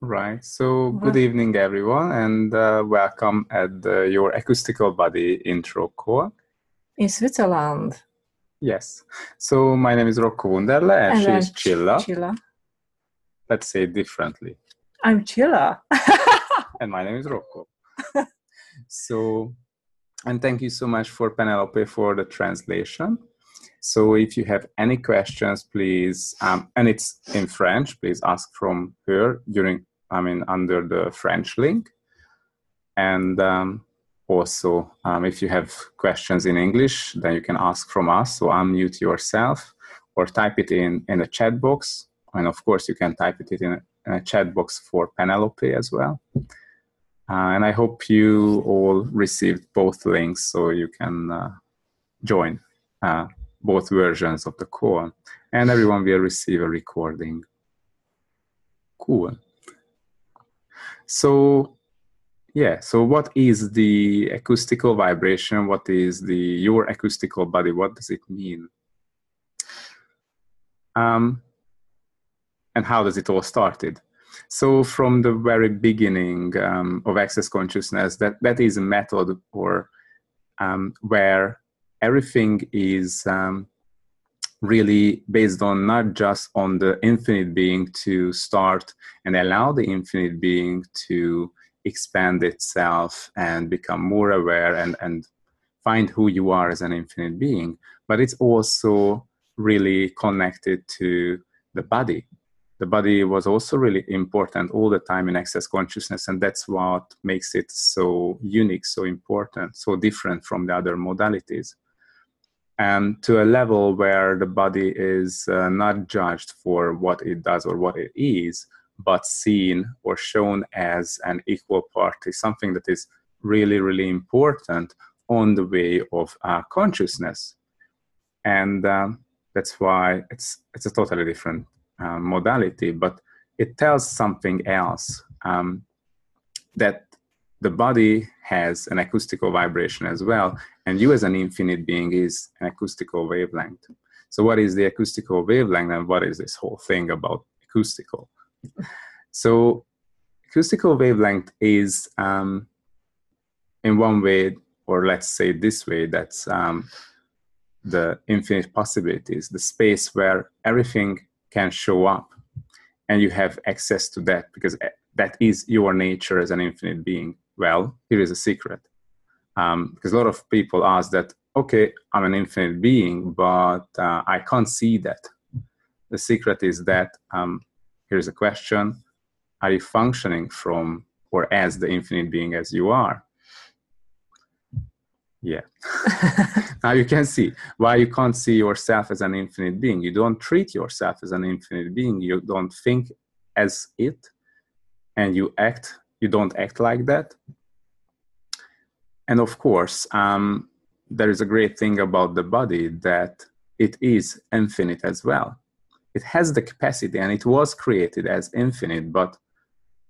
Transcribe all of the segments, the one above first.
Right. So, good Well, evening, everyone, and welcome at your Acoustical Body intro call. in Switzerland, Yes. So, my name is Rocco Wunderle, and and she is I'm Chilla. Chilla. Let's say it differently. I'm Chilla. And my name is Rocco. So, and thank you so much for Penelope for the translation. So, if you have any questions, please, and it's in French, please ask from her under the French link. And also, if you have questions in English, then you can ask from us. So unmute yourself or type it in a chat box. And of course, you can type it in a chat box for Penelope as well. And I hope you all received both links so you can join both versions of the call. And everyone will receive a recording. Cool. So yeah, so what is the acoustical vibration? What is your acoustical body? What does it mean? And how does it all started? So from the very beginning of access consciousness, that is a method or where everything is really based on not just on the infinite being to start and allow the infinite being to expand itself and become more aware and find who you are as an infinite being, but it's also really connected to the body. The body was also really important all the time in access consciousness, and that's what makes it so unique, so important, so different from the other modalities. And to a level where the body is not judged for what it does or what it is, but seen or shown as an equal party, something that is really, really important on the way of consciousness. And that's why it's a totally different modality, but it tells something else, that the body has an acoustical vibration as well, and you as an infinite being is an acoustical wavelength. So what is the acoustical wavelength, and what is this whole thing about acoustical? So acoustical wavelength is, in one way, or let's say this way, that's the infinite possibilities, the space where everything can show up, and you have access to that because that is your nature as an infinite being. Well, here is a secret. Because a lot of people ask that, okay, I'm an infinite being, but I can't see that. The secret is that, here's a question, are you functioning from or as the infinite being as you are? Yeah. Now you can see why you can't see yourself as an infinite being. You don't treat yourself as an infinite being. You don't think as it, and you don't act like that. And of course, there is a great thing about the body that it is infinite as well. It has the capacity, and it was created as infinite, but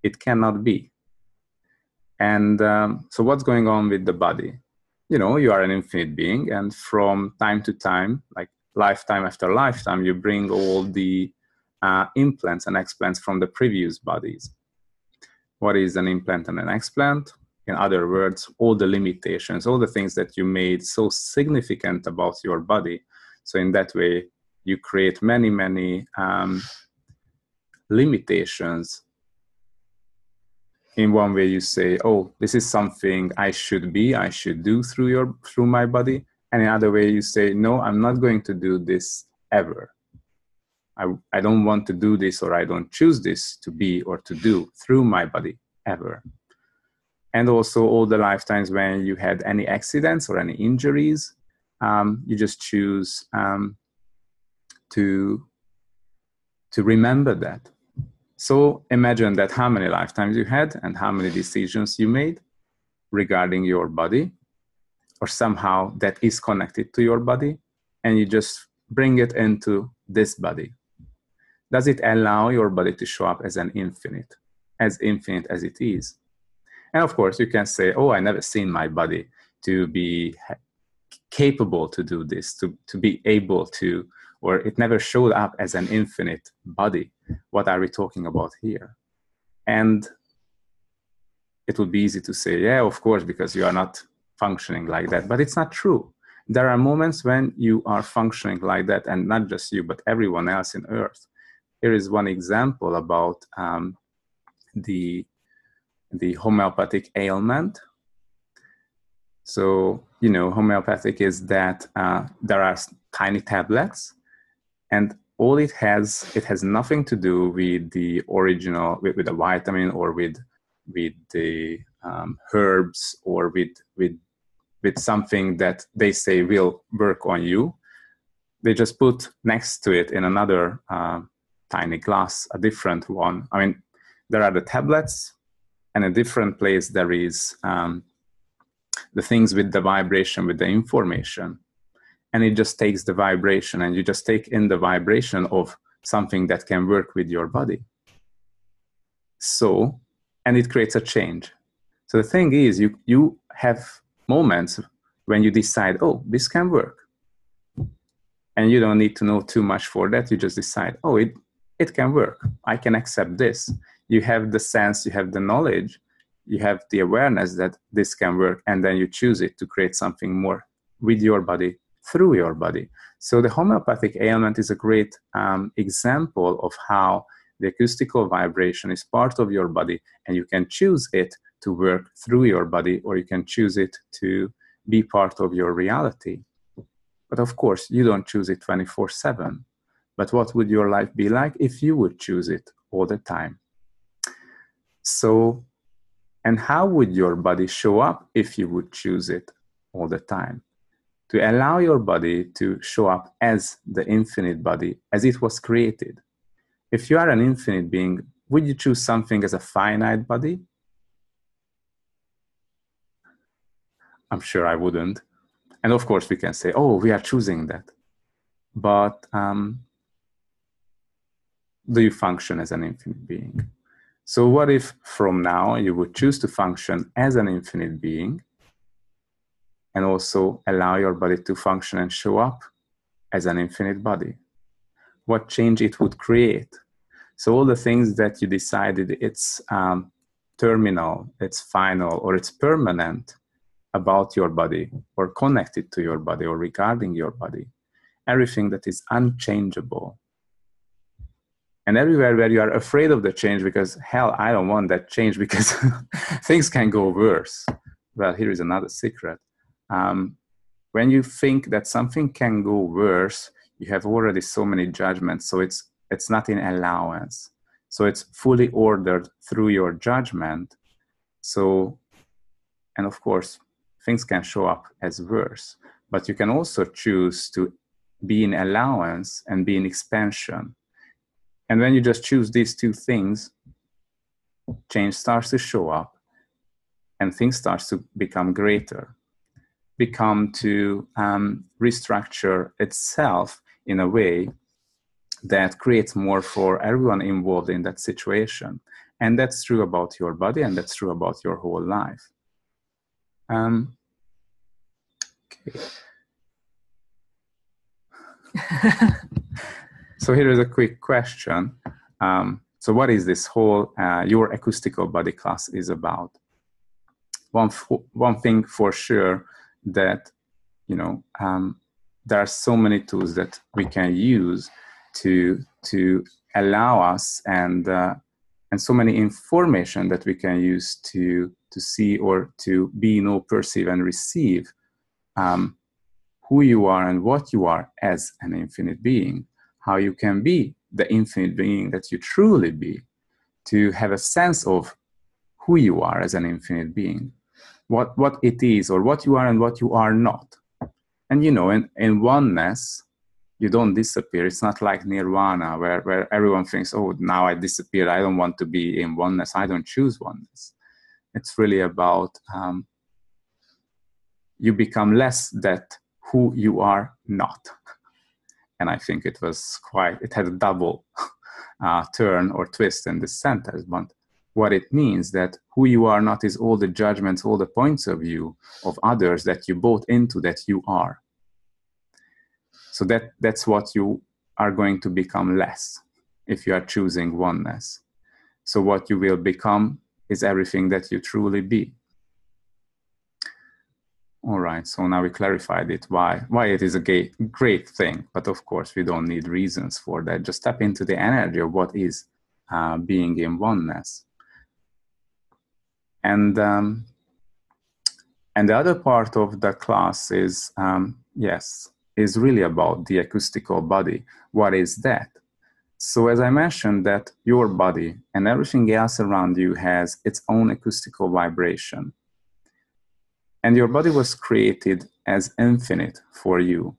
it cannot be. And so what's going on with the body? You know, you are an infinite being, and from time to time, like lifetime after lifetime, you bring all the implants and explants from the previous bodies. What is an implant and an explant? In other words, all the limitations, all the things that you made so significant about your body. So in that way, you create many, many limitations. In one way, you say, oh, this is something I should do through my body. And in another way, you say, no, I'm not going to do this ever. I don't want to do this, or I don't choose this to be or to do through my body ever. And also all the lifetimes when you had any accidents or any injuries, you just choose to remember that. So imagine that how many lifetimes you had and how many decisions you made regarding your body, or somehow that is connected to your body, and you just bring it into this body. Does it allow your body to show up as infinite as it is? And of course, you can say, oh, I never seen my body to be capable to do this, to be able to, or it never showed up as an infinite body. What are we talking about here? And it would be easy to say, yeah, of course, because you are not functioning like that. But it's not true. There are moments when you are functioning like that, and not just you, but everyone else in Earth. Here is one example about the homeopathic ailment. So, you know, homeopathic is that there are tiny tablets, and all it has nothing to do with the original, with a vitamin, or with the herbs, or with something that they say will work on you. They just put next to it in another tiny glass a different one. I mean, there are the tablets, and a different place there is the things with the vibration, with the information. And it just takes the vibration, and you just take in the vibration of something that can work with your body. So, and it creates a change. So the thing is, you have moments when you decide, oh, this can work. And you don't need to know too much for that. You just decide, oh, it can work. I can accept this. You have the sense, you have the knowledge, you have the awareness that this can work, and then you choose it to create something more with your body, through your body. So the homeopathic ailment is a great example of how the acoustical vibration is part of your body, and you can choose it to work through your body, or you can choose it to be part of your reality. But of course, you don't choose it 24/7. But what would your life be like if you would choose it all the time? So, and how would your body show up if you would choose it all the time? To allow your body to show up as the infinite body, as it was created. If you are an infinite being, would you choose something as a finite body? I'm sure I wouldn't. And of course, we can say, oh, we are choosing that. But do you function as an infinite being? So what if from now you would choose to function as an infinite being, and also allow your body to function and show up as an infinite body? What change it would create? So all the things that you decided it's terminal, it's final, or it's permanent about your body, or connected to your body, or regarding your body, everything that is unchangeable. And everywhere where you are afraid of the change because, hell, I don't want that change because things can go worse. Well, here is another secret. When you think that something can go worse, you have already so many judgments. So it's not in allowance. So it's fully ordered through your judgment. So, and of course, things can show up as worse. But you can also choose to be in allowance and be in expansion. And when you just choose these two things, change starts to show up, and things starts to become greater, become to restructure itself in a way that creates more for everyone involved in that situation. And that's true about your body, and that's true about your whole life. Okay. So here is a quick question. So what is this whole your acoustical body class is about? One thing for sure, that there are so many tools that we can use to allow us, and so many information that we can use to see, or to be, know, perceive, and receive who you are and what you are as an infinite being, how you can be the infinite being that you truly be, to have a sense of who you are as an infinite being, what it is, or what you are and what you are not. And in oneness, you don't disappear. It's not like nirvana, where everyone thinks, oh, now I disappeared, I don't want to be in oneness, I don't choose oneness. It's really about you become less that who you are not. And I think it had a double turn or twist in this sentence. But what it means, that who you are not is all the judgments, all the points of view of others that you bought into that you are. So that's what you are going to become less if you are choosing oneness. So what you will become is everything that you truly be. All right, so now we clarified it, why it is a great thing. But of course, we don't need reasons for that. Just tap into the energy of what is being in oneness. And the other part of the class is, is really about the acoustical body. What is that? So as I mentioned, that your body and everything else around you has its own acoustical vibration. And your body was created as infinite for you.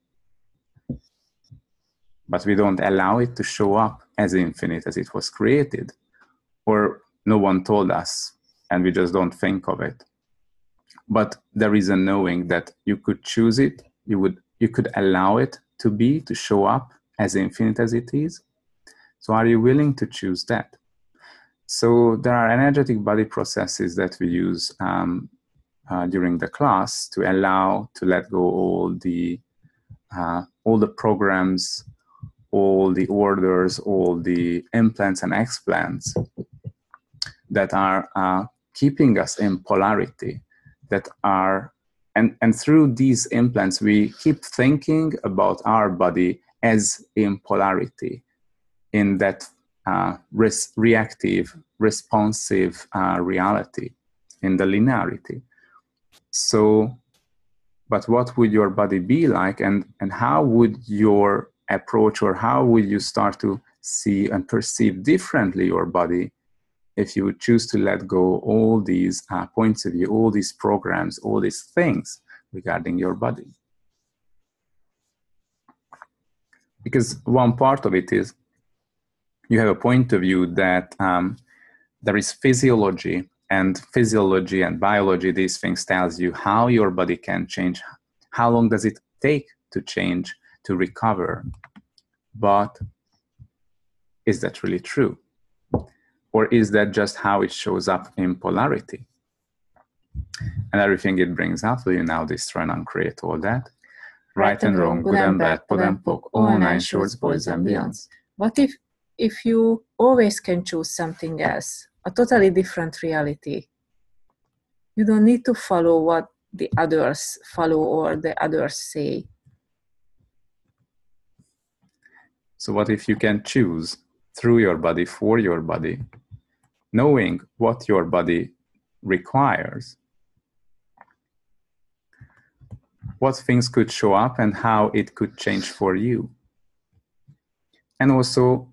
But we don't allow it to show up as infinite as it was created. Or no one told us, and we just don't think of it. But there is a knowing that you could choose it, you could allow it to show up as infinite as it is. So are you willing to choose that? So there are energetic body processes that we use during the class to allow to let go all the programs, all the orders, all the implants and explants that are keeping us in polarity, that are, and through these implants, we keep thinking about our body as in polarity, in that reactive, responsive reality, in the linearity. So, but what would your body be like, and how would your approach, or how would you start to see and perceive differently your body if you would choose to let go all these points of view, all these programs, all these things regarding your body? Because one part of it is you have a point of view that there is physiology and biology, these things tells you how your body can change, how long does it take to change, to recover. But is that really true? Or is that just how it shows up in polarity? And everything it brings up, will you now destroy and uncreate all that? Right and wrong, good and bad, pod and poc, all nine shorts, boys and beyonds. What if you always can choose something else, a totally different reality? You don't need to follow what the others follow or the others say. So what if you can choose through your body, for your body, knowing what your body requires, what things could show up and how it could change for you? And also,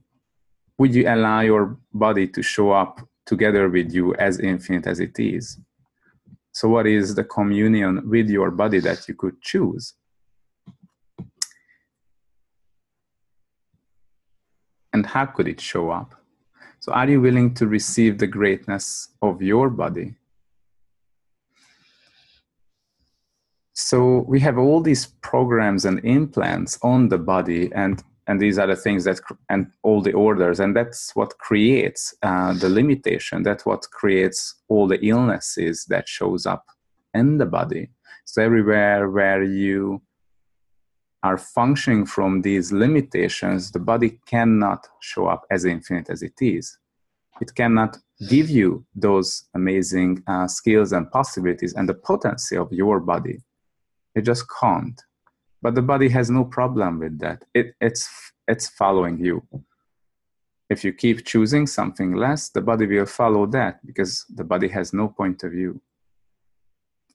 would you allow your body to show up together with you as infinite as it is? So what is the communion with your body that you could choose? And how could it show up? So are you willing to receive the greatness of your body? So we have all these programs and implants on the body, and these are the things that, and all the orders, and that's what creates the limitation. That's what creates all the illnesses that shows up in the body. So everywhere where you are functioning from these limitations, the body cannot show up as infinite as it is. It cannot give you those amazing skills and possibilities and the potency of your body. It just can't. But the body has no problem with that. It's following you. If you keep choosing something less, the body will follow that, because the body has no point of view.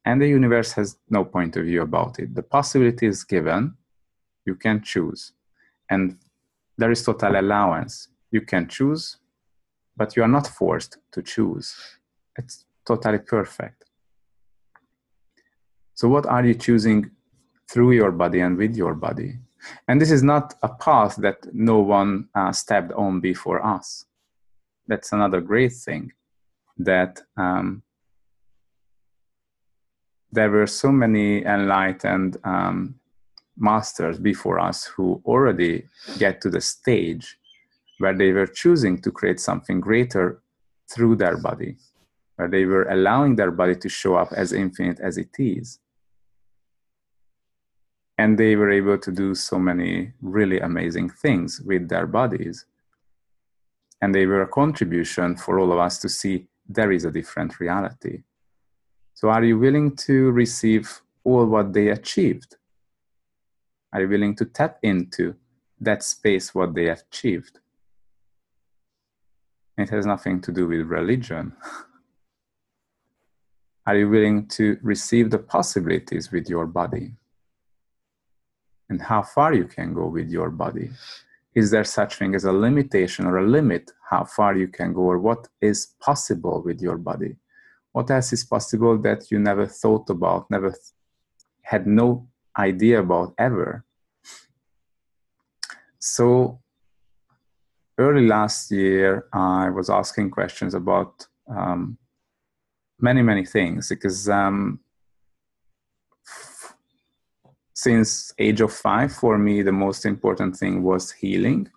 And the universe has no point of view about it. The possibility is given. You can choose. And there is total allowance. You can choose, but you are not forced to choose. It's totally perfect. So what are you choosing through your body and with your body? And this is not a path that no one stepped on before us. That's another great thing, that there were so many enlightened masters before us who already get to the stage where they were choosing to create something greater through their body, where they were allowing their body to show up as infinite as it is. And they were able to do so many really amazing things with their bodies. And they were a contribution for all of us to see there is a different reality. So are you willing to receive all what they achieved? Are you willing to tap into that space, what they achieved? It has nothing to do with religion. Are you willing to receive the possibilities with your body? And how far you can go with your body? Is there such thing as a limitation or a limit how far you can go, or what is possible with your body? What else is possible that you never thought about, never had no idea about ever? So early last year, I was asking questions about many things, because since age of 5, for me, the most important thing was healing.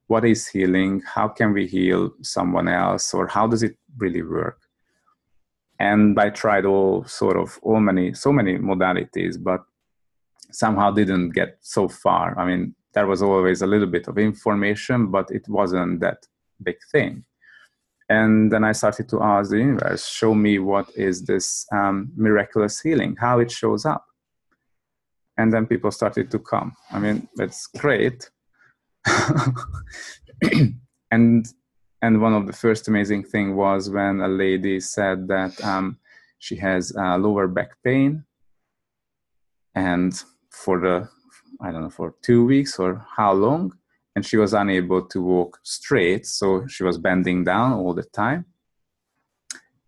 What is healing? How can we heal someone else? Or how does it really work? And I tried so many modalities, but somehow didn't get so far. I mean, there was always a little bit of information, but it wasn't that big thing. And then I started to ask the universe, show me what is this miraculous healing, how it shows up. And then people started to come. I mean, that's great. And one of the first amazing thing was when a lady said that she has lower back pain, and for 2 weeks or how long, and she was unable to walk straight, so she was bending down all the time.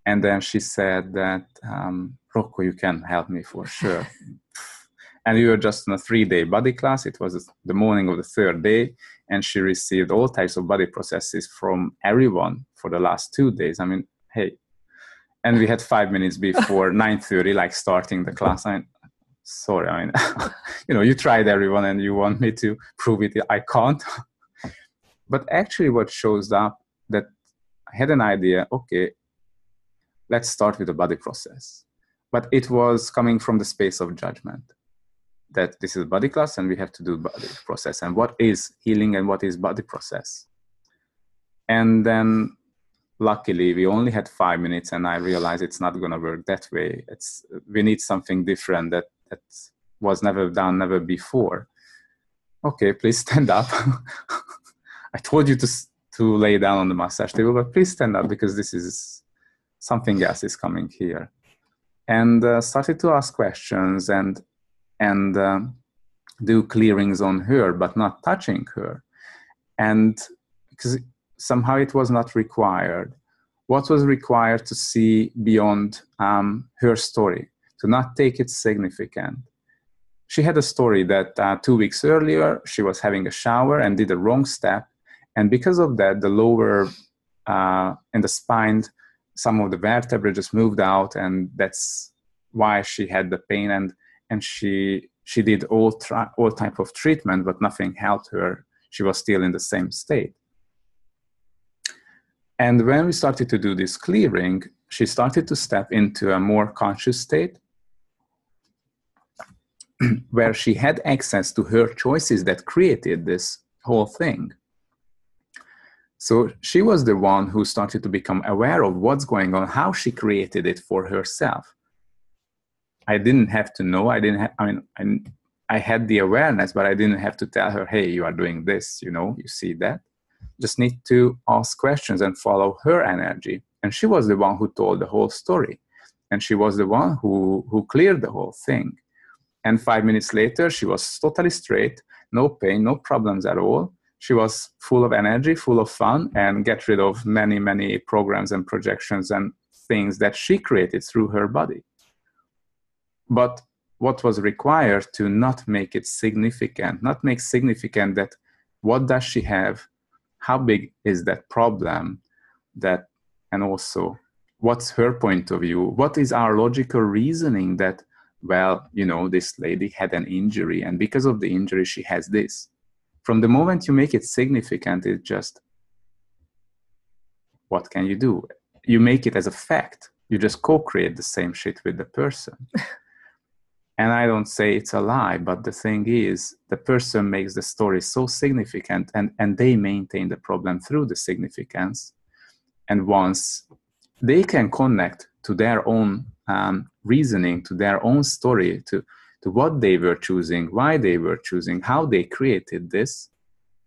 And then she said that, Rocco, you can help me for sure. And we were just on a 3-day body class. It was the morning of the 3rd day, and she received all types of body processes from everyone for the last 2 days. I mean, hey. And we had 5 minutes before 9:30, like starting the class. I mean, sorry, I mean, you tried everyone and you want me to prove it. I can't. But actually what shows up, that I had an idea, okay, let's start with the body process. But it was coming from the space of judgment, that this is a body class and we have to do body process. And what is healing and what is body process? And then luckily we only had 5 minutes, and I realized it's not going to work that way. We need something different that was never done, never before. Okay, please stand up. I told you to lay down on the massage table, but please stand up, because this is something else is coming here. And started to ask questions and do clearings on her, but not touching her. And because somehow it was not required. What was required to see beyond her story, to not take it significant. She had a story that 2 weeks earlier, she was having a shower and did a wrong step. And because of that, the lower in the spine, some of the vertebrae just moved out, and that's why she had the pain. And she did all type of treatment, but nothing helped her. She was still in the same state. And when we started to do this clearing, she started to step into a more conscious state, where she had access to her choices that created this whole thing. So she was the one who started to become aware of what's going on, how she created it for herself. I didn't have to know. I had the awareness, but I didn't have to tell her, hey, you are doing this, you see that. Just need to ask questions and follow her energy. And she was the one who told the whole story. And she was the one who cleared the whole thing. And 5 minutes later, she was totally straight, no pain, no problems at all. She was full of energy, full of fun, and get rid of many programs and projections and things that she created through her body. But what was required to not make it significant, not make significant that what does she have, how big is that problem, and also what's her point of view, what is our logical reasoning that, well, this lady had an injury, and because of the injury, she has this. From the moment you make it significant, it's just, what can you do? You make it as a fact. You just co-create the same shit with the person. And I don't say it's a lie, but the thing is, the person makes the story so significant, and they maintain the problem through the significance. And once they can connect to their own reasoning, to their own story, to what they were choosing, why they were choosing, how they created this,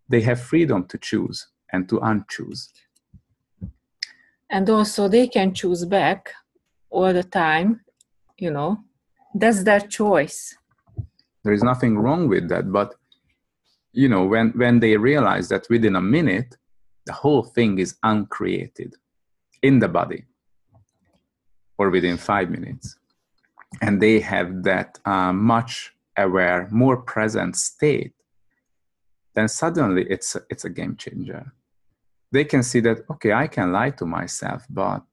they have freedom to choose and to unchoose. And also they can choose back all the time, you know, that's their choice. There is nothing wrong with that, but you know, when they realize that within a minute, the whole thing is uncreated in the body, or within 5 minutes, and they have that much aware, more present state, then suddenly it's a game changer. They can see that, okay, I can lie to myself, but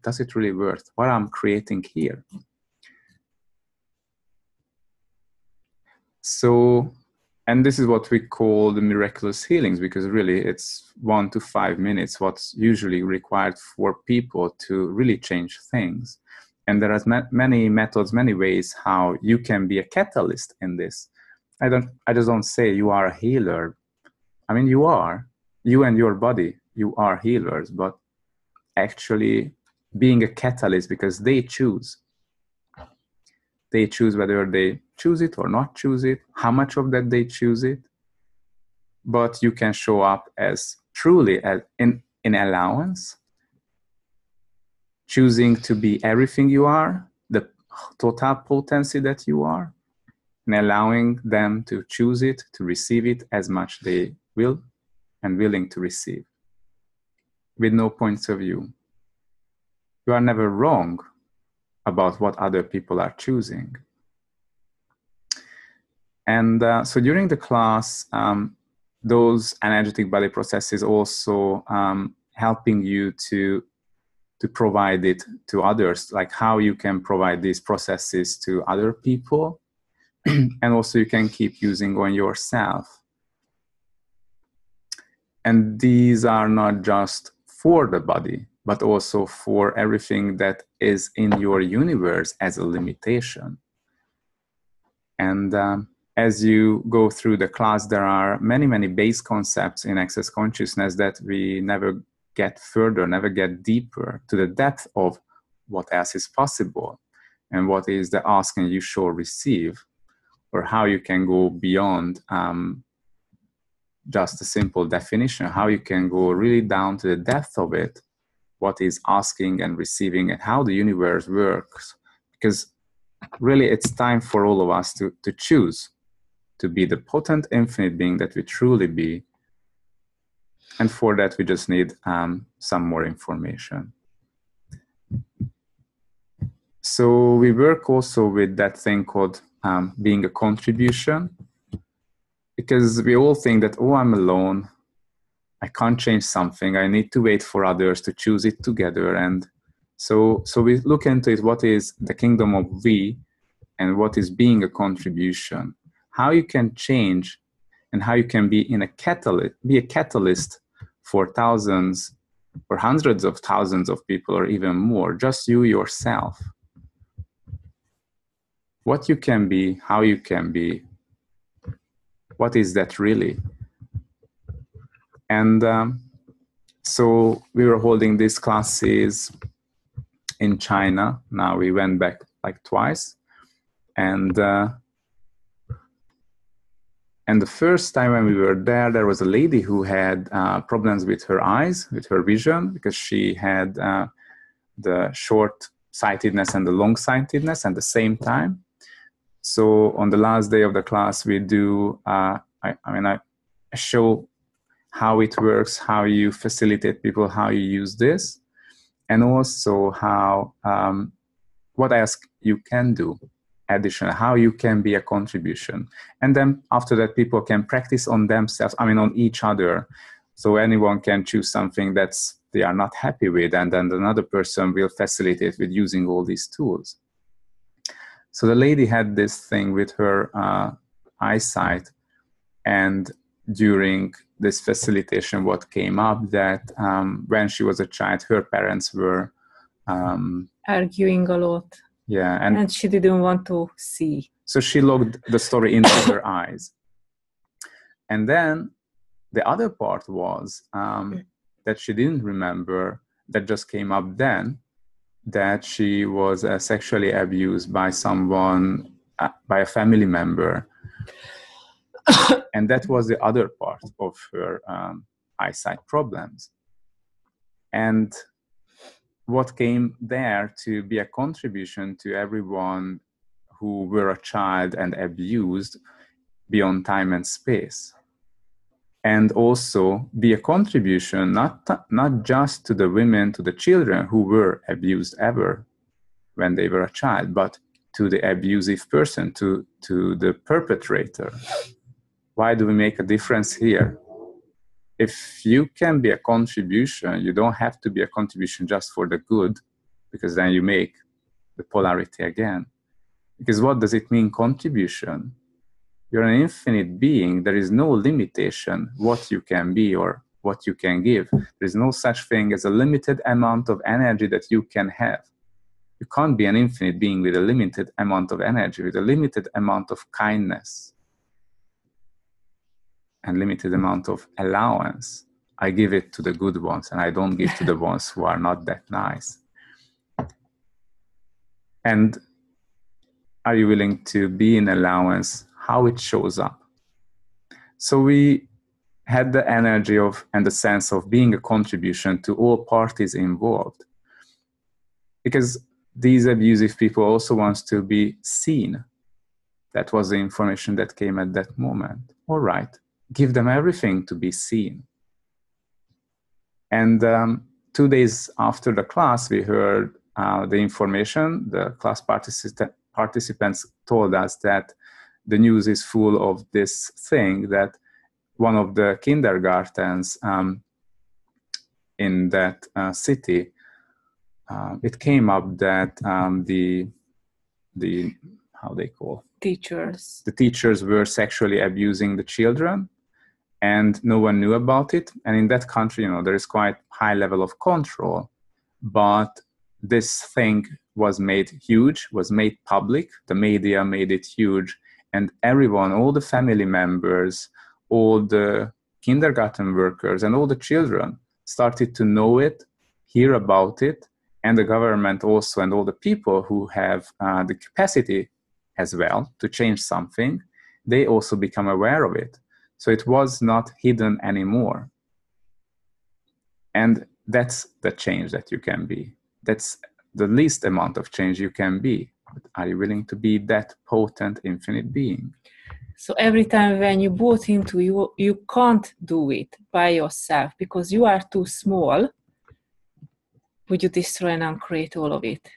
does it really worth what I'm creating here? So, and this is what we call the miraculous healings, because really it's 1 to 5 minutes, what's usually required for people to really change things. And there are many methods, many ways how you can be a catalyst in this. I just don't say you are a healer. I mean, you are. You and your body, you are healers, but actually being a catalyst, because they choose. They choose whether they choose it or not choose it, how much of that they choose it. But you can show up as truly in allowance, choosing to be everything you are, the total potency that you are, and allowing them to choose it, to receive it as much they will and willing to receive, with no points of view. You are never wrong about what other people are choosing. And so during the class, those energetic body processes also helping you to provide it to others, like how you can provide these processes to other people, and also you can keep using on yourself. And these are not just for the body, but also for everything that is in your universe as a limitation. And as you go through the class, there are many, many base concepts in access consciousness that we never get further, never get deeper to the depth of what else is possible, and what is the ask and you shall receive, or how you can go beyond just a simple definition, how you can go really down to the depth of it, what is asking and receiving, and how the universe works. Because really it's time for all of us to choose to be the potent infinite being that we truly be. And for that, we just need some more information. So we work also with that thing called being a contribution, because we all think that, oh, I'm alone, I can't change something, I need to wait for others to choose it together. And so we look into it, what is the kingdom of we, and what is being a contribution, how you can change, and how you can be a catalyst for thousands or hundreds of thousands of people, or even more, just you yourself. What you can be, how you can be, what is that really? And so we were holding these classes in China. Now we went back like twice. And the first time when we were there was a lady who had problems with her eyes, with her vision, because she had the short-sightedness and the long-sightedness at the same time. So on the last day of the class, we do, I show how it works, how you facilitate people, how you use this, and also how, what else you can do additional, how you can be a contribution. And then after that, people can practice on themselves, on each other. So anyone can choose something that's they are not happy with, and then another person will facilitate with using all these tools. So the lady had this thing with her eyesight, and during this facilitation, what came up that when she was a child, her parents were arguing a lot. Yeah, and she didn't want to see. So she looked the story into her eyes. And then the other part was that she didn't remember, that just came up then, that she was sexually abused by someone, by a family member. And that was the other part of her eyesight problems. And what came there to be a contribution to everyone who were a child and abused beyond time and space. And also be a contribution, not just to the women, to the children who were abused ever when they were a child, but to the abusive person, to the perpetrator. Why do we make a difference here? If you can be a contribution, you don't have to be a contribution just for the good, because then you make the polarity again. Because what does it mean, contribution? You're an infinite being. There is no limitation what you can be or what you can give. There is no such thing as a limited amount of energy that you can have. You can't be an infinite being with a limited amount of energy, with a limited amount of kindness and limited amount of allowance. I give it to the good ones and I don't give to the ones who are not that nice. And are you willing to be in allowance, how it shows up? So we had the energy of and the sense of being a contribution to all parties involved. Because these abusive people also want to be seen. That was the information that came at that moment. All right, give them everything to be seen. And 2 days after the class, we heard the information. The class participants told us that the news is full of this thing, that one of the kindergartens in that city, it came up that the how they call teachers, the teachers were sexually abusing the children, and no one knew about it. And in that country, there is quite high level of control, but this thing was made huge, was made public. The media made it huge, and everyone, all the family members, all the kindergarten workers, and all the children started to know it, hear about it, and the government also, and all the people who have the capacity as well to change something, they also become aware of it. So it was not hidden anymore. And that's the change that you can be. That's the least amount of change you can be. But are you willing to be that potent, infinite being? So every time when you bought into you can't do it by yourself because you are too small. Would you destroy and uncreate all of it?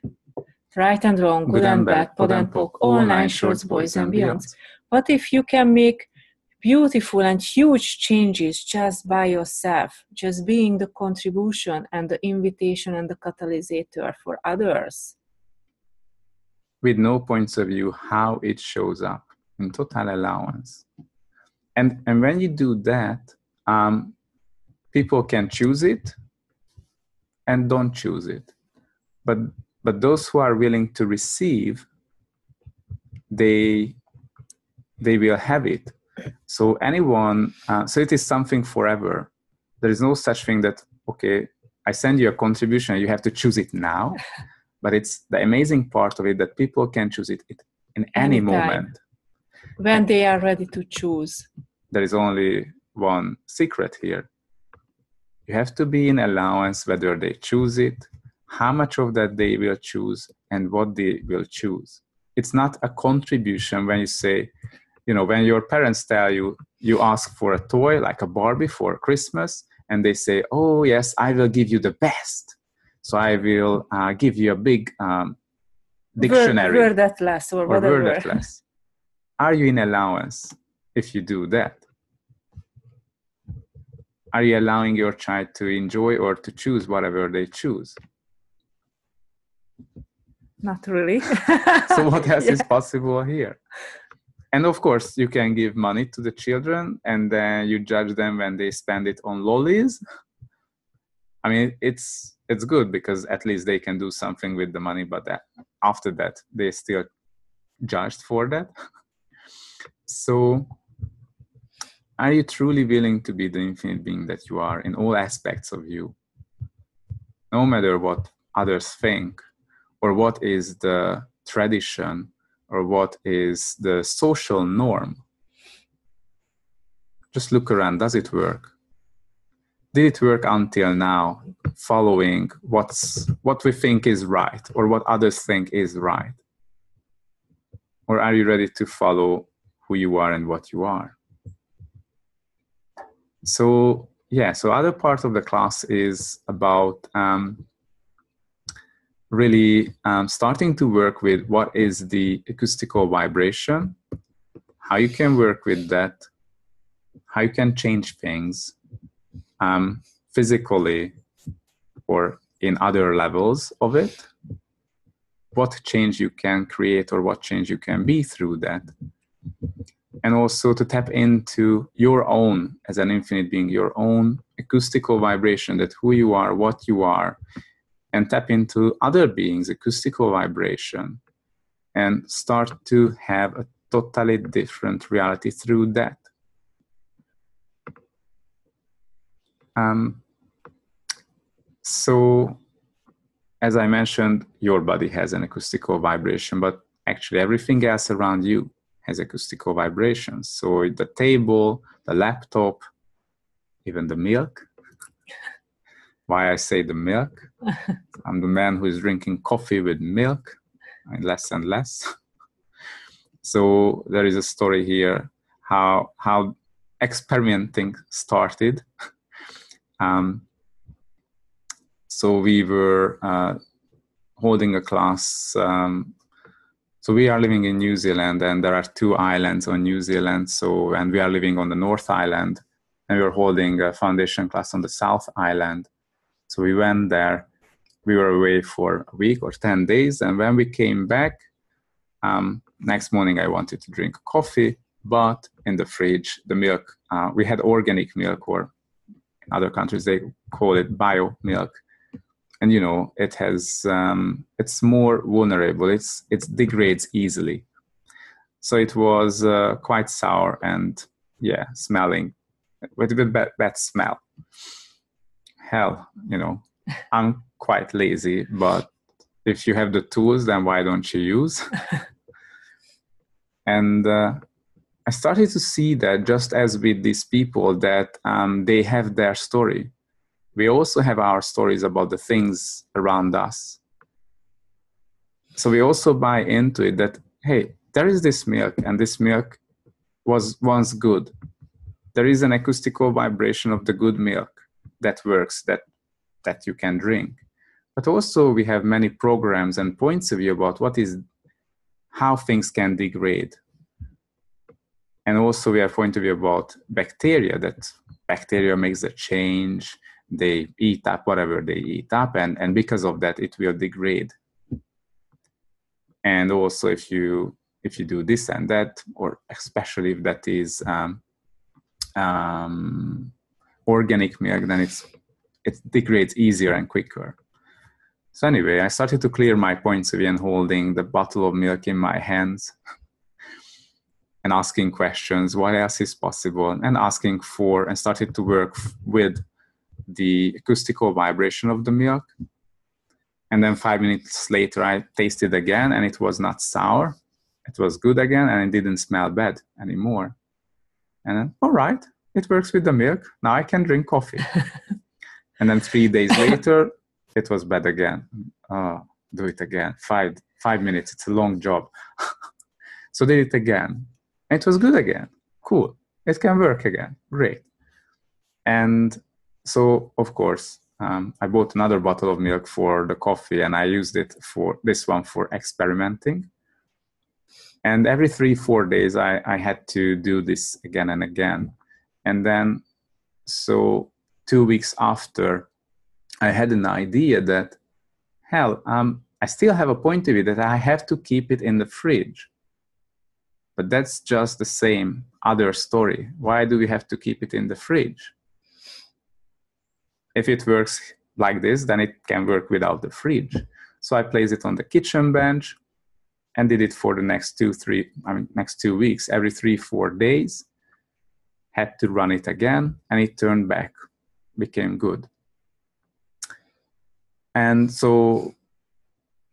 Right and wrong, good and bad, pod and poke, all nine shorts, boys and beyonds. What if you can make beautiful and huge changes just by yourself, just being the contribution and the invitation and the catalysator for others? With no points of view how it shows up, in total allowance. And when you do that, people can choose it and don't choose it. But those who are willing to receive, they will have it. So anyone, so it is something forever. There is no such thing that, okay, I send you a contribution, you have to choose it now. But it's the amazing part of it that people can choose it in any moment. When they are ready to choose. There is only one secret here. You have to be in allowance whether they choose it, how much of that they will choose, and what they will choose. It's not a contribution when you say, when your parents tell you, you ask for a toy like a Barbie for Christmas, and they say, oh yes, I will give you the best. So I will give you a big dictionary. Word atlas or whatever. Word atlas. Are you in allowance if you do that? Are you allowing your child to enjoy or to choose whatever they choose? Not really. So what else is possible here? And of course, you can give money to the children and then you judge them when they spend it on lollies. I mean, it's it's good because at least they can do something with the money, but after that, they still judged for that. So are you truly willing to be the infinite being that you are in all aspects of you? No matter what others think, or what is the tradition, or what is the social norm. Just look around, does it work? Did it work until now, following what we think is right, or what others think is right? Or are you ready to follow who you are and what you are? So so other part of the class is about really starting to work with what is the acoustical vibration, how you can work with that, how you can change things physically or in other levels of it, what change you can create or what change you can be through that. And also to tap into your own, as an infinite being, your own acoustical vibration, that who you are, what you are, and tap into other beings' acoustical vibration and start to have a totally different reality through that. So, as I mentioned, your body has an acoustical vibration, but actually everything else around you has acoustical vibrations. So the table, the laptop, even the milk. Why I say the milk? I'm the man who is drinking coffee with milk, and less. So there is a story here how experimenting started. So we were holding a class. So we are living in New Zealand, and there are 2 islands on New Zealand. So, and we are living on the North Island, and we were holding a foundation class on the South Island. So we went there. We were away for a week or 10 days, and when we came back, next morning I wanted to drink coffee, but in the fridge, the milk, we had organic milk, or in other countries they call it bio milk. And you know, it has, it's more vulnerable. It degrades easily. So it was quite sour and smelling with a bit bad smell. Hell, you know, I'm quite lazy, but if you have the tools, then why don't you use? And I started to see that just as with these people that they have their story. We also have our stories about the things around us. So we also buy into it that, hey, there is this milk, and this milk was once good. There is an acoustical vibration of the good milk that works, that you can drink. But also we have many programs and points of view about how things can degrade. And also we have point of view about bacteria, that bacteria makes a change. They eat up whatever they eat up, and because of that, it will degrade. And also, if you do this and that, or especially if that is organic milk, then it degrades easier and quicker. So anyway, I started to clear my points of view and holding the bottle of milk in my hands and asking questions, what else is possible, and asking for, and started to work with the acoustical vibration of the milk. And then 5 minutes later, I tasted again, and it was not sour. It was good again, and it didn't smell bad anymore. And then, all right, it works with the milk. Now I can drink coffee. And then 3 days later, it was bad again. Do it again. 5 minutes. It's a long job. So did it again. And it was good again. Cool. It can work again. Great. And so, of course, I bought another bottle of milk for the coffee, and I used it for this one for experimenting. And every 3-4 days, I had to do this again and again. And then, so 2 weeks after, I had an idea that, hell, I still have a point of view that I have to keep it in the fridge. But that's just the same other story. Why do we have to keep it in the fridge? If it works like this, then it can work without the fridge. So I placed it on the kitchen bench and did it for the next 2 weeks. Every 3-4 days, had to run it again, and it turned back, became good. And so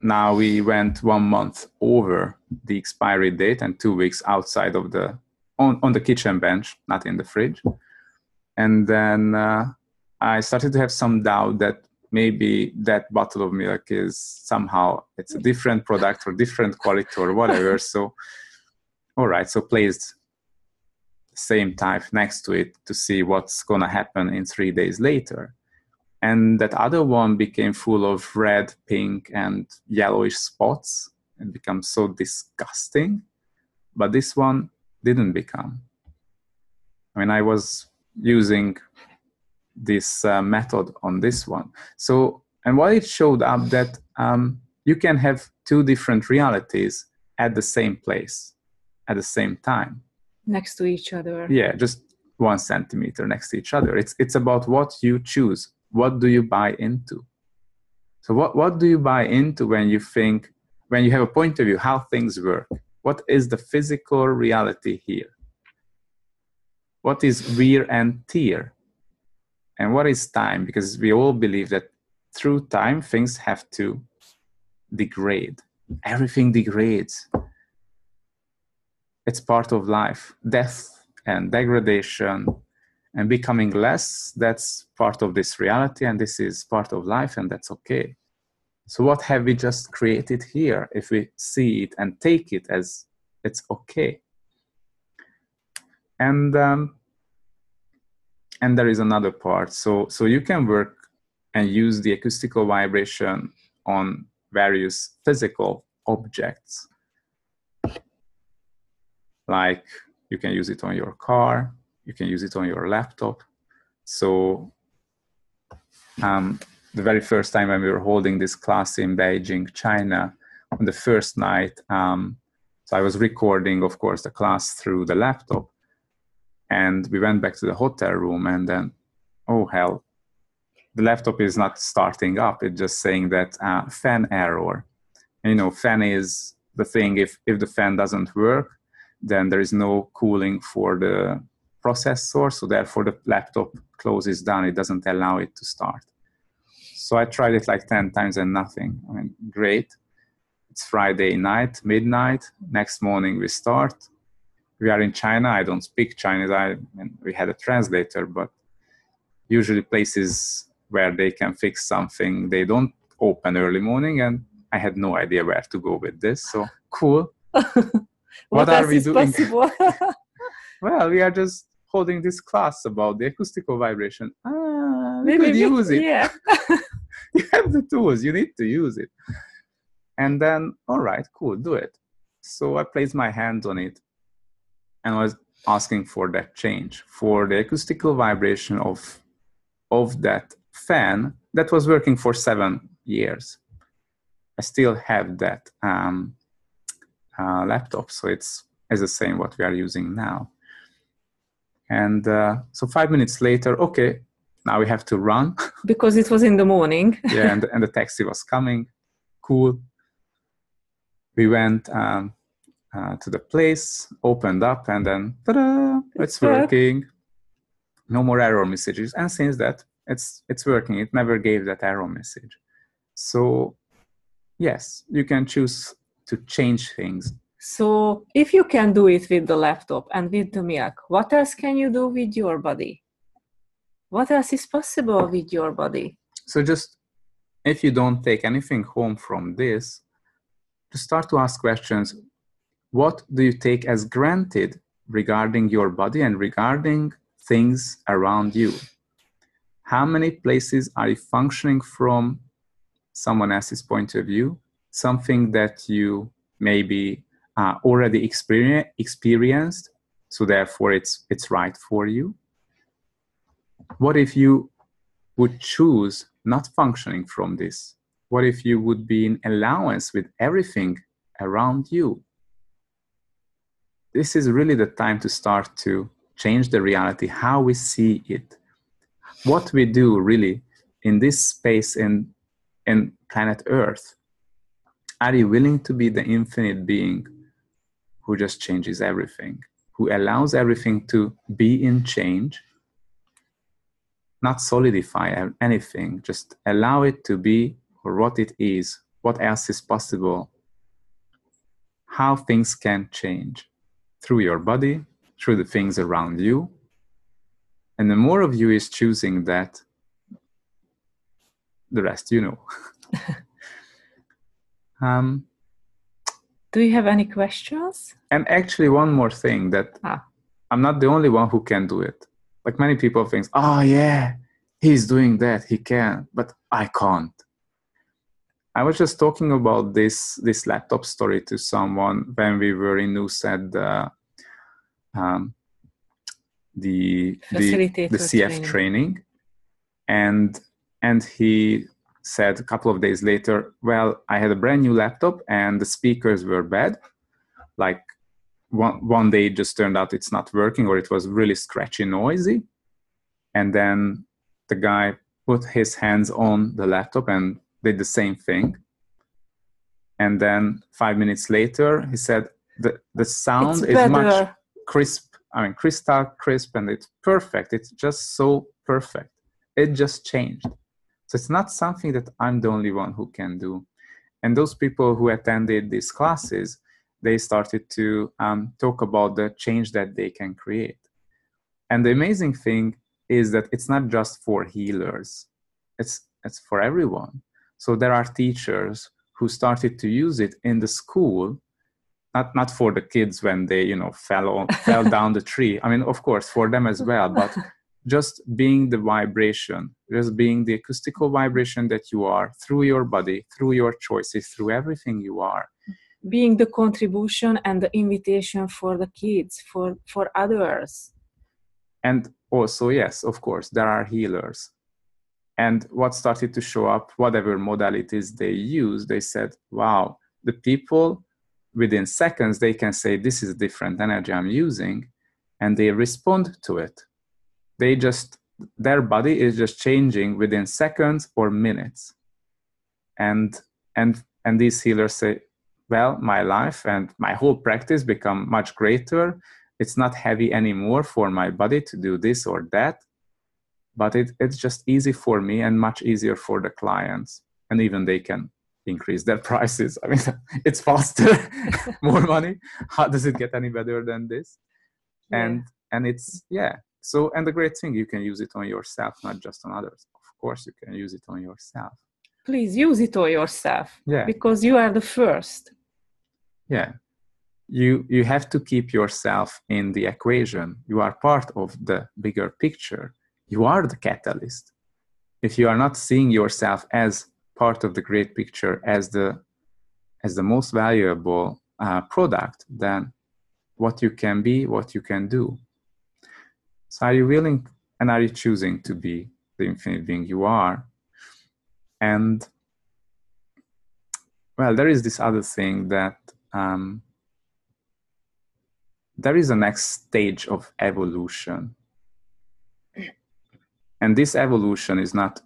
now we went 1 month over the expiry date and 2 weeks outside of on the kitchen bench, not in the fridge. And then I started to have some doubt that maybe that bottle of milk is somehow, it's a different product or different quality or whatever. So, all right, so placed the same type next to it to see what's going to happen in 3 days later. And that other one became full of red, pink, and yellowish spots. It becomes so disgusting. But this one didn't become. I mean, I was using this method on this one. So, and what it showed up that you can have 2 different realities at the same place, at the same time. Next to each other. Yeah, just 1 centimeter next to each other. It's about what you choose. What do you buy into? So what do you buy into when you think, when you have a point of view, how things work? What is the physical reality here? What is wear and tear? And what is time? Because we all believe that through time, things have to degrade. Everything degrades. It's part of life. Death and degradation and becoming less, that's part of this reality, and this is part of life, and that's okay. So what have we just created here if we see it and take it as it's okay? And there is another part. So you can work and use the acoustical vibration on various physical objects. Like you can use it on your car, you can use it on your laptop. So the very first time when we were holding this class in Beijing, China, on the first night, so I was recording, of course, the class through the laptop. And we went back to the hotel room, and then, oh hell, the laptop is not starting up. It's just saying that fan error. And, you know, fan is the thing, if the fan doesn't work, then there is no cooling for the processor. So therefore the laptop closes down. It doesn't allow it to start. So I tried it like 10 times and nothing. I mean, great. It's Friday night, midnight. Next morning we start. We are in China. I don't speak Chinese. We had a translator, but usually places where they can fix something, they don't open early morning, and I had no idea where to go with this. So cool. What are we doing? Well, we are just holding this class about the acoustical vibration. We could use it. Yeah. You have the tools. You need to use it. And then, all right, cool, do it. So I placed my hands on it and I was asking for that change, for the acoustical vibration of that fan that was working for 7 years. I still have that laptop, so it's the same what we are using now. And so 5 minutes later, okay, now we have to run. Because it was in the morning. Yeah, and the taxi was coming. Cool. We went to the place, opened up, and then, ta-da, it's working. No more error messages. And since that, it's working. It never gave that error message. So, yes, you can choose to change things. So if you can do it with the laptop and with the milk, what else can you do with your body? What else is possible with your body? So just, if you don't take anything home from this, to start to ask questions. What do you take as granted regarding your body and regarding things around you? How many places are you functioning from someone else's point of view? Something that you maybe already experienced, so therefore it's right for you. What if you would choose not functioning from this? What if you would be in allowance with everything around you? This is really the time to start to change the reality, how we see it. What we do really in this space in planet Earth, are you willing to be the infinite being who just changes everything, who allows everything to be in change, not solidify anything, just allow it to be for what it is, what else is possible, how things can change through your body, through the things around you. And the more of you is choosing that, the rest you know. Do you have any questions? And actually one more thing, that I'm not the only one who can do it. Like many people think, oh yeah, he's doing that, he can, but I can't. I was just talking about this laptop story to someone when we were in Lausanne, the CF training. And he said a couple of days later, well, I had a brand new laptop and the speakers were bad. Like one day it just turned out it's not working, or it was really scratchy, noisy. And then the guy put his hands on the laptop and did the same thing. And then 5 minutes later, he said the sound is much crisp. I mean, crystal crisp, and it's perfect. It's just so perfect. It just changed. So it's not something that I'm the only one who can do. And those people who attended these classes, they started to talk about the change that they can create. And the amazing thing is that it's not just for healers. It's for everyone. So there are teachers who started to use it in the school, not for the kids when they, fell down the tree. I mean, of course, for them as well, but just being the vibration, just being the acoustical vibration that you are through your body, through your choices, through everything you are. Being the contribution and the invitation for the kids, for others. And also, yes, of course, there are healers. And what started to show up, whatever modalities they use, they said, wow, the people within seconds, they can say, this is a different energy I'm using, and they respond to it. Their body is just changing within seconds or minutes. And these healers say, well, my life and my whole practice become much greater. It's not heavy anymore for my body to do this or that, but it's just easy for me and much easier for the clients. And even they can increase their prices. I mean, it's faster, more money. How does it get any better than this? Yeah. And it's, yeah. So, and the great thing, you can use it on yourself, not just on others. Of course, you can use it on yourself. Please use it on yourself. Yeah. Because you are the first. Yeah. You have to keep yourself in the equation. You are part of the bigger picture. You are the catalyst. If you are not seeing yourself as part of the great picture, as the most valuable product, then what you can be, what you can do. So are you willing and are you choosing to be the infinite being you are? And well, there is this other thing that there is a next stage of evolution. And this evolution is not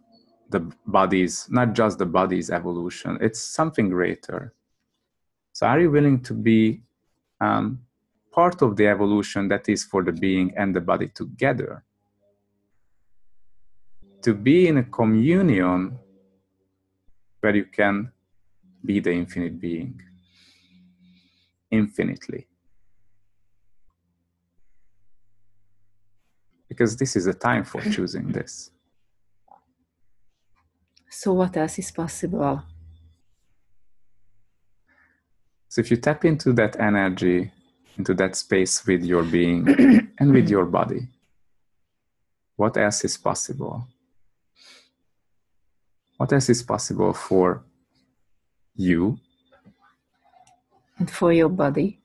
just the body's evolution, it's something greater. So are you willing to be part of the evolution that is for the being and the body together? To be in a communion where you can be the infinite being, infinitely. Because this is a time for choosing this. So what else is possible? So if you tap into that energy, into that space with your being and with your body, what else is possible? What else is possible for you? And for your body?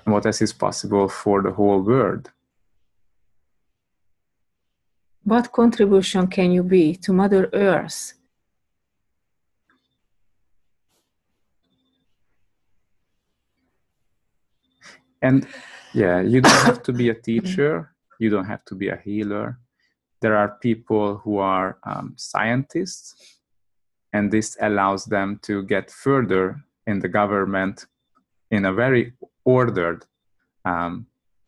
And what else is possible for the whole world? What contribution can you be to Mother Earth? And yeah, you don't have to be a teacher. You don't have to be a healer. there are people who are scientists, and this allows them to get further in the government in a very ordered,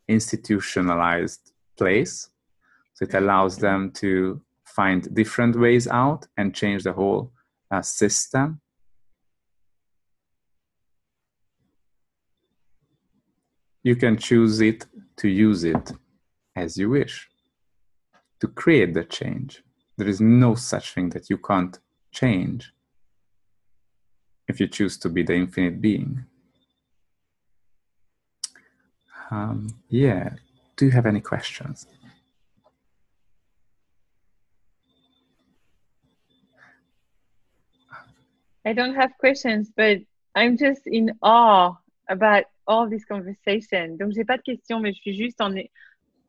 institutionalized place. So it allows them to find different ways out and change the whole system. You can choose it to use it as you wish, to create the change. There is no such thing that you can't change if you choose to be the infinite being. Yeah. Do you have any questions? I don't have questions, but I'm just in awe about all this conversation. Donc, j'ai pas de questions, mais je suis juste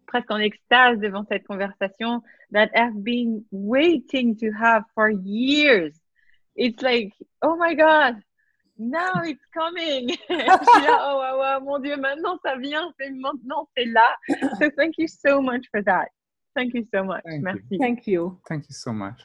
presque en extase devant cette conversation that I've been waiting to have for years. It's like, oh my God, now it's coming. Je suis là, oh, mon Dieu, maintenant ça vient, maintenant c'est là. So thank you so much for that. Thank you so much. Merci. Thank you. Thank you so much.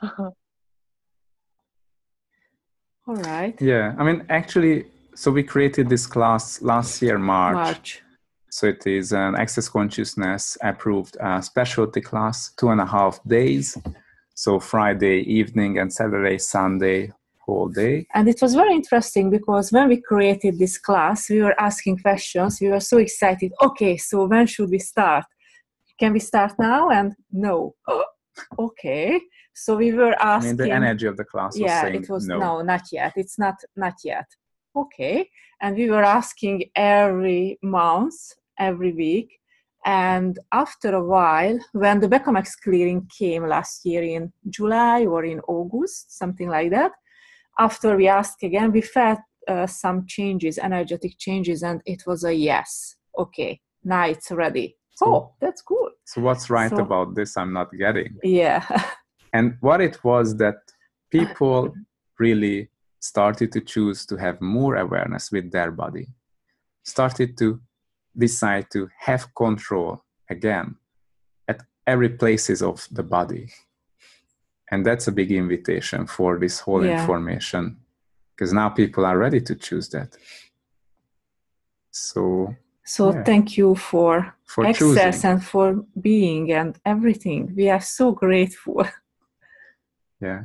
All right. Yeah, I mean, actually, so we created this class last year, March. So it is an Access Consciousness approved specialty class, 2.5 days. So Friday evening and Saturday, Sunday, whole day. And it was very interesting because when we created this class, we were asking questions. We were so excited. Okay, so when should we start? Can we start now? And no. Okay. So we were asking. I mean, the energy of the class was saying it was no, not yet. It's not yet. Okay. And we were asking every month, every week. And after a while, when the Becomex clearing came last year in July or in August, something like that, after we asked again, we felt some changes, energetic changes, and it was a yes. Okay, now it's ready. So, that's good. So what's right about this? I'm not getting. Yeah. And what it was that people really started to choose to have more awareness with their body, started to decide to have control again at every places of the body. And that's a big invitation for this whole information, because now people are ready to choose that. So thank you for access choosing. and for being and everything. We are so grateful. Yeah.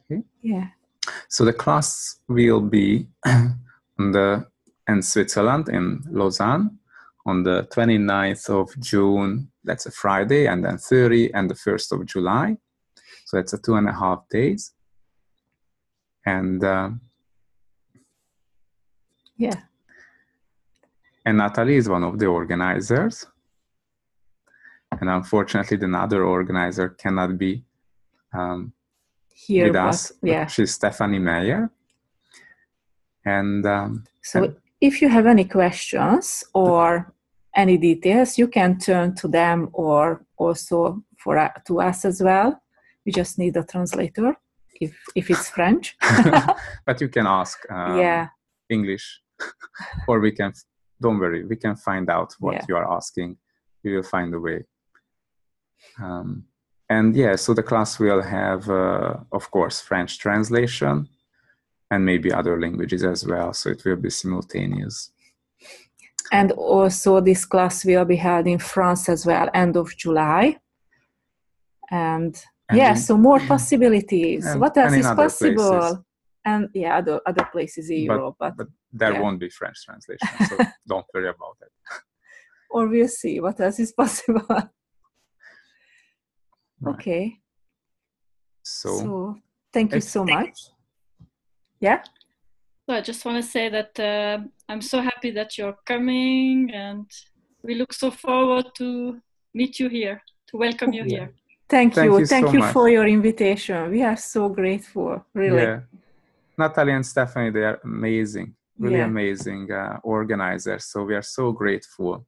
Okay. Yeah. So the class will be in Switzerland, in Lausanne, on the 29th of June. That's a Friday, and then 30 and the 1st of July. So it's a 2.5 days. And and Natalie is one of the organizers. And unfortunately, the other organizer cannot be here with us. Yeah. She's Stephanie Meyer. And if you have any questions or any details, you can turn to them or also to us as well. We just need a translator if it's French. But you can ask English, or don't worry, we can find out what you are asking. We will find a way. And so the class will have, of course, French translation and maybe other languages as well. So it will be simultaneous. And also this class will be held in France as well, end of July. And so more possibilities. What else is possible? Places. And other places in Europe. But there won't be French translation, so don't worry about it. Or we'll see what else is possible. Right. Okay. So thank you so much. Yeah? So I just want to say that I'm so happy that you're coming, and we look so forward to meet you here, to welcome you here. Thank you for your invitation. We are so grateful, really. Yeah. Natalie and Stephanie, they are amazing, really amazing organizers. So we are so grateful.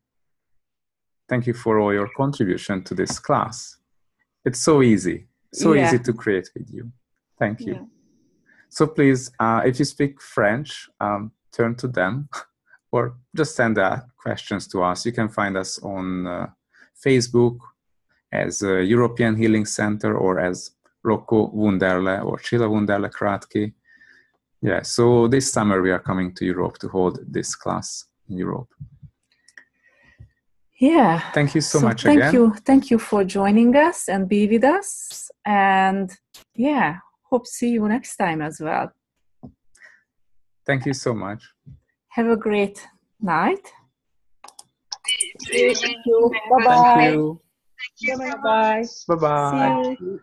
Thank you for all your contribution to this class. It's so easy easy to create with you. Thank you. Yeah. So please, if you speak French, turn to them or just send questions to us. You can find us on Facebook as a European Healing Center or as Rocco Wunderle or Csilla Wunderle Kratky. Yeah, so this summer we are coming to Europe to hold this class in Europe. Yeah. Thank you so much again. Thank you for joining us and be with us. And yeah, hope to see you next time as well. Thank you so much. Have a great night. Thank you. Bye-bye. Thank you. Bye-bye. Bye-bye. See you.